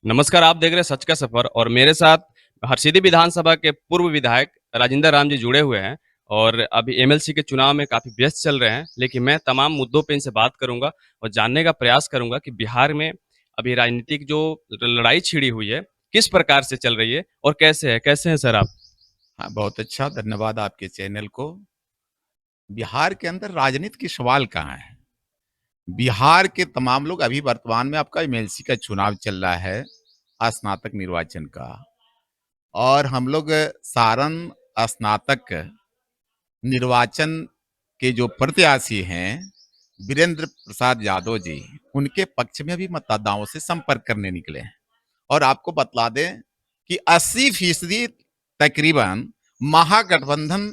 नमस्कार, आप देख रहे हैं सच का सफर और मेरे साथ हरसिद्धि विधानसभा के पूर्व विधायक राजिंदर राम जी जुड़े हुए हैं और अभी एमएलसी के चुनाव में काफी व्यस्त चल रहे हैं। लेकिन मैं तमाम मुद्दों पे इनसे बात करूंगा और जानने का प्रयास करूंगा कि बिहार में अभी राजनीतिक जो लड़ाई छिड़ी हुई है किस प्रकार से चल रही है और कैसे हैं सर आप? हाँ, बहुत अच्छा, धन्यवाद आपके चैनल को। बिहार के अंदर राजनीति की सवाल कहाँ है? बिहार के तमाम लोग अभी वर्तमान में आपका एमएलसी का चुनाव चल रहा है, स्नातक निर्वाचन का। और हम लोग सारण स्नातक निर्वाचन के जो प्रत्याशी हैं वीरेंद्र प्रसाद यादव जी, उनके पक्ष में भी मतदाताओं से संपर्क करने निकले हैं। और आपको बतला दें कि 80% तकरीबन महागठबंधन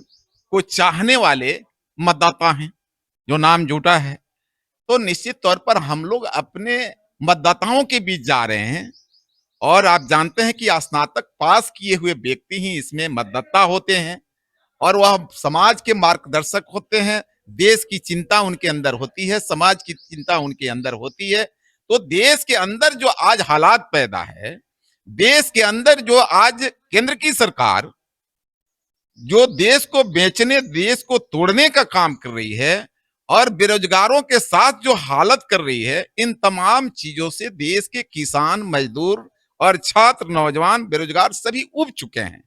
को चाहने वाले मतदाता हैं, जो नाम जुटा है। तो निश्चित तौर पर हम लोग अपने मतदाताओं के बीच जा रहे हैं। और आप जानते हैं कि स्नातक पास किए हुए व्यक्ति ही इसमें मतदाता होते हैं और वह समाज के मार्गदर्शक होते हैं। देश की चिंता उनके अंदर होती है, समाज की चिंता उनके अंदर होती है। तो देश के अंदर जो आज हालात पैदा है, देश के अंदर जो आज केंद्र की सरकार जो देश को बेचने, देश को तोड़ने का काम कर रही है और बेरोजगारों के साथ जो हालत कर रही है, इन तमाम चीजों से देश के किसान, मजदूर और छात्र, नौजवान, बेरोजगार सभी उब चुके हैं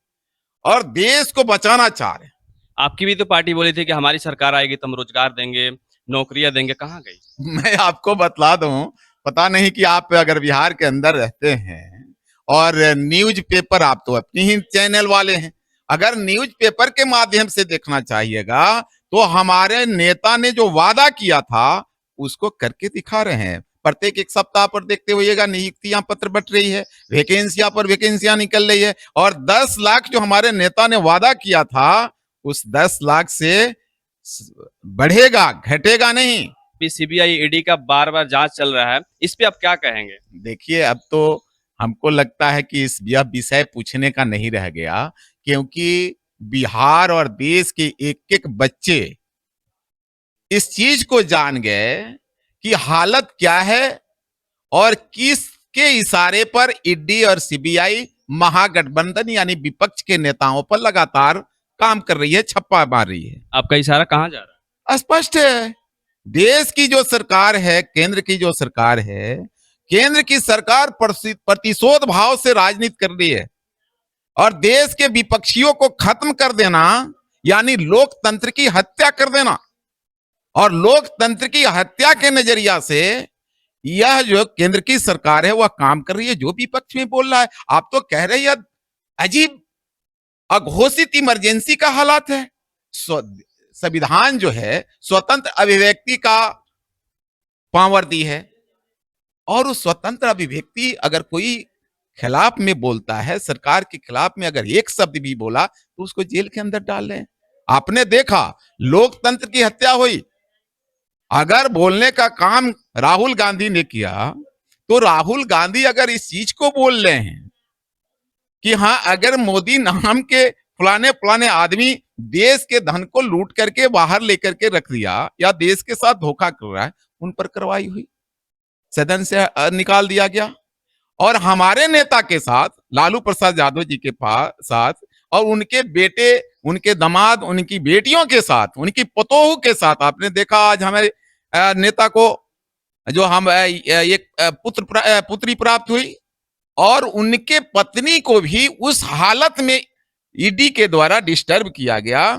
और देश को बचाना चाह रहे हैं। आपकी भी तो पार्टी बोली थी कि हमारी सरकार आएगी तो हम रोजगार देंगे, नौकरियां देंगे, कहाँ गई? मैं आपको बतला दूं, पता नहीं कि आप अगर बिहार के अंदर रहते हैं और न्यूज पेपर, आप तो अपनी ही चैनल वाले हैं, अगर न्यूज पेपर के माध्यम से देखना चाहिएगा तो हमारे नेता ने जो वादा किया था उसको करके दिखा रहे हैं। प्रत्येक एक सप्ताह पर देखते होइएगा नियुक्तियां पत्र बट रही है, वैकेंसियां पर वैकेंसियां निकल रही है और 10 लाख जो हमारे नेता ने वादा किया था उस 10 लाख से बढ़ेगा, घटेगा नहीं। सीबीआई ईडी का बार बार जांच चल रहा है, इस पे आप क्या कहेंगे? देखिए, अब तो हमको लगता है कि इस यह विषय पूछने का नहीं रह गया, क्योंकि बिहार और देश के एक एक बच्चे इस चीज को जान गए कि हालत क्या है और किसके इशारे पर ईडी और सीबीआई महागठबंधन यानी विपक्ष के नेताओं पर लगातार काम कर रही है, छप्पा मार रही है। आपका इशारा कहाँ जा रहा है? स्पष्ट है, देश की जो सरकार है, केंद्र की जो सरकार है, केंद्र की सरकार प्रतिशोध भाव से राजनीति कर रही है और देश के विपक्षियों को खत्म कर देना यानी लोकतंत्र की हत्या कर देना। और लोकतंत्र की हत्या के नजरिया से यह जो केंद्र की सरकार है वह काम कर रही है। जो विपक्ष में बोल रहा है, आप तो कह रहे हैं अजीब अघोषित इमरजेंसी का हालात है। संविधान जो है स्वतंत्र अभिव्यक्ति का पावर दी है और उस स्वतंत्र अभिव्यक्ति अगर कोई खिलाफ में बोलता है, सरकार के खिलाफ में अगर एक शब्द भी बोला तो उसको जेल के अंदर डाल रहे हैं। आपने देखा लोकतंत्र की हत्या हुई। अगर बोलने का काम राहुल गांधी ने किया तो राहुल गांधी अगर इस चीज को बोल रहे हैं कि हाँ, अगर मोदी नाम के फलाने फलाने आदमी देश के धन को लूट करके बाहर लेकर के रख दिया या देश के साथ धोखा कर रहा है, उन पर कार्रवाई हुई, सदन से निकाल दिया गया। और हमारे नेता के साथ, लालू प्रसाद यादव जी के साथ और उनके बेटे, उनके दामाद, उनकी बेटियों के साथ, उनकी पतोहू के साथ, आपने देखा आज हमारे नेता को जो हम एक पुत्री प्राप्त हुई और उनके पत्नी को भी उस हालत में ईडी के द्वारा डिस्टर्ब किया गया।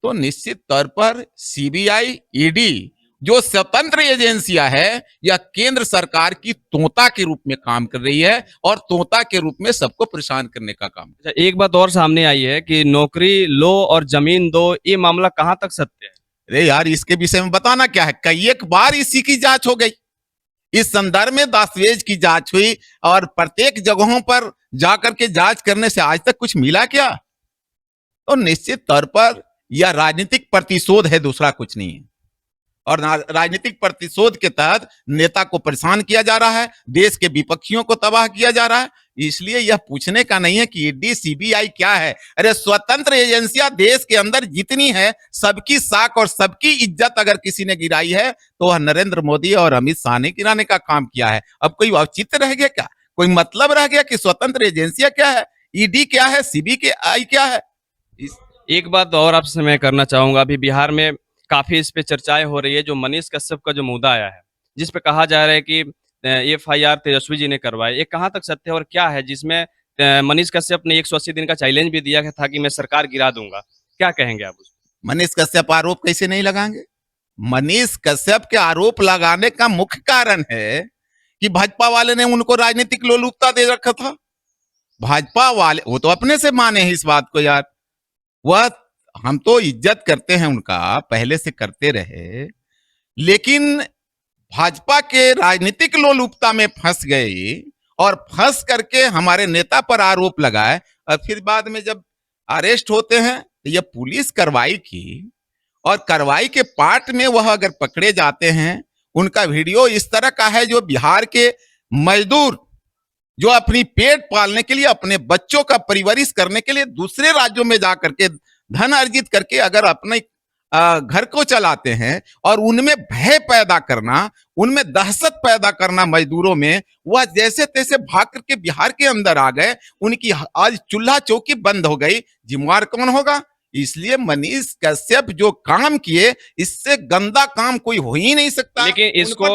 तो निश्चित तौर पर सीबीआई, ईडी जो स्वतंत्र एजेंसियां है, यह केंद्र सरकार की तोता के रूप में काम कर रही है और तोता के रूप में सबको परेशान करने का काम। अच्छा, एक बात और सामने आई है कि नौकरी लो और जमीन दो, ये मामला कहां तक सत्य है? अरे यार, इसके विषय में बताना क्या है, कई एक बार इसी की जांच हो गई। इस संदर्भ में दस्तावेज की जांच हुई और प्रत्येक जगहों पर जाकर के जांच करने से आज तक कुछ मिला क्या? तो निश्चित तौर पर यह राजनीतिक प्रतिशोध है, दूसरा कुछ नहीं है। और राजनीतिक प्रतिशोध के तहत नेता को परेशान किया जा रहा है, देश के विपक्षियों को तबाह किया जा रहा है। इसलिए यह पूछने का नहीं है कि ईडी सीबीआई क्या है। अरे स्वतंत्र एजेंसियां देश के अंदर जितनी है, सबकी साख और सबकी इज्जत अगर किसी ने गिराई है तो वह नरेंद्र मोदी और अमित शाह ने गिराने का काम किया है। अब कोई औचित्य रह गया क्या? कोई मतलब रह गया कि स्वतंत्र एजेंसियां क्या है, ईडी क्या है, सीबीआई क्या है? एक बात और आपसे मैं करना चाहूंगा, अभी बिहार में काफी इस पे चर्चाएं हो रही है, जो मनीष कश्यप का जो मुद्दा आया है, जिस पे कहा जा रहा है कि एफआईआर तेजस्वी जी ने करवाई, ये कहाँ तक सत्य है और क्या है, जिसमें मनीष कश्यप ने 180 दिन का चैलेंज भी दिया था कि मैं सरकार गिरा दूंगा, क्या कहेंगे आप उस मनीष कश्यप आरोप कैसे नहीं लगाएंगे? मनीष कश्यप के आरोप लगाने का मुख्य कारण है कि भाजपा वाले ने उनको राजनीतिक लोलुपता दे रखा था। भाजपा वाले वो तो अपने से माने हैं इस बात को यार। वह हम तो इज्जत करते हैं उनका, पहले से करते रहे, लेकिन भाजपा के राजनीतिक लोलुपता में फंस गए और फंस करके हमारे नेता पर आरोप लगाए, और फिर बाद में जब अरेस्ट होते हैं तो यह पुलिस कार्रवाई की, और कार्रवाई के पार्ट में वह अगर पकड़े जाते हैं, उनका वीडियो इस तरह का है जो बिहार के मजदूर जो अपनी पेट पालने के लिए, अपने बच्चों का परवरिश करने के लिए दूसरे राज्यों में जाकर के धन अर्जित करके अगर अपने घर को चलाते हैं, और उनमें भय पैदा करना, उनमें दहशत पैदा करना मजदूरों में, वह जैसे तैसे भाग करके बिहार के अंदर आ गए, उनकी आज चूल्हा चौकी बंद हो गई, जिम्मेवार कौन होगा? इसलिए मनीष कश्यप जो काम किए, इससे गंदा काम कोई हो ही नहीं सकता। लेकिन इसको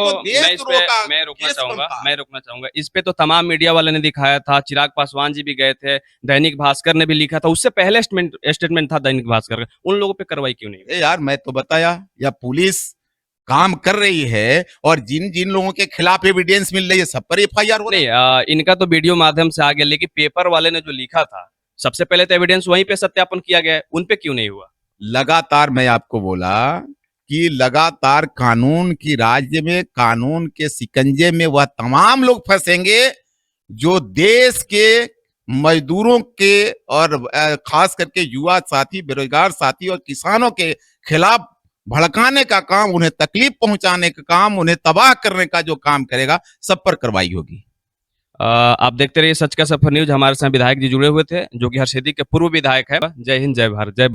मैं रोकना चाहूंगा, इस पे तो तमाम मीडिया वाले ने दिखाया था, चिराग पासवान जी भी गए थे, दैनिक भास्कर ने भी लिखा था, उससे पहले स्टेटमेंट था दैनिक भास्कर का, उन लोगों पे कार्रवाई क्यों नहीं? यार मैं तो बताया, या पुलिस काम कर रही है और जिन जिन लोगों के खिलाफ एविडेंस मिल रही है सब पर एफआईआर हो रही है। इनका तो वीडियो माध्यम से आ गया, लेकिन पेपर वाले ने जो लिखा था, सबसे पहले तो एविडेंस वहीं पे सत्यापन किया गया है, उन पे क्यों नहीं हुआ? लगातार मैं आपको बोला कि लगातार कानून की राज्य में, कानून के शिकंजे में वह तमाम लोग फंसेंगे जो देश के मजदूरों के और खास करके युवा साथी, बेरोजगार साथी और किसानों के खिलाफ भड़काने का काम, उन्हें तकलीफ पहुंचाने का काम, उन्हें तबाह करने का जो काम करेगा, सब पर कार्रवाई होगी। आप देखते रहिए सच का सफर न्यूज। हमारे साथ विधायक जी जुड़े हुए थे, जो कि हरसिद्धि के पूर्व विधायक है। जय हिंद, जय भारत, जय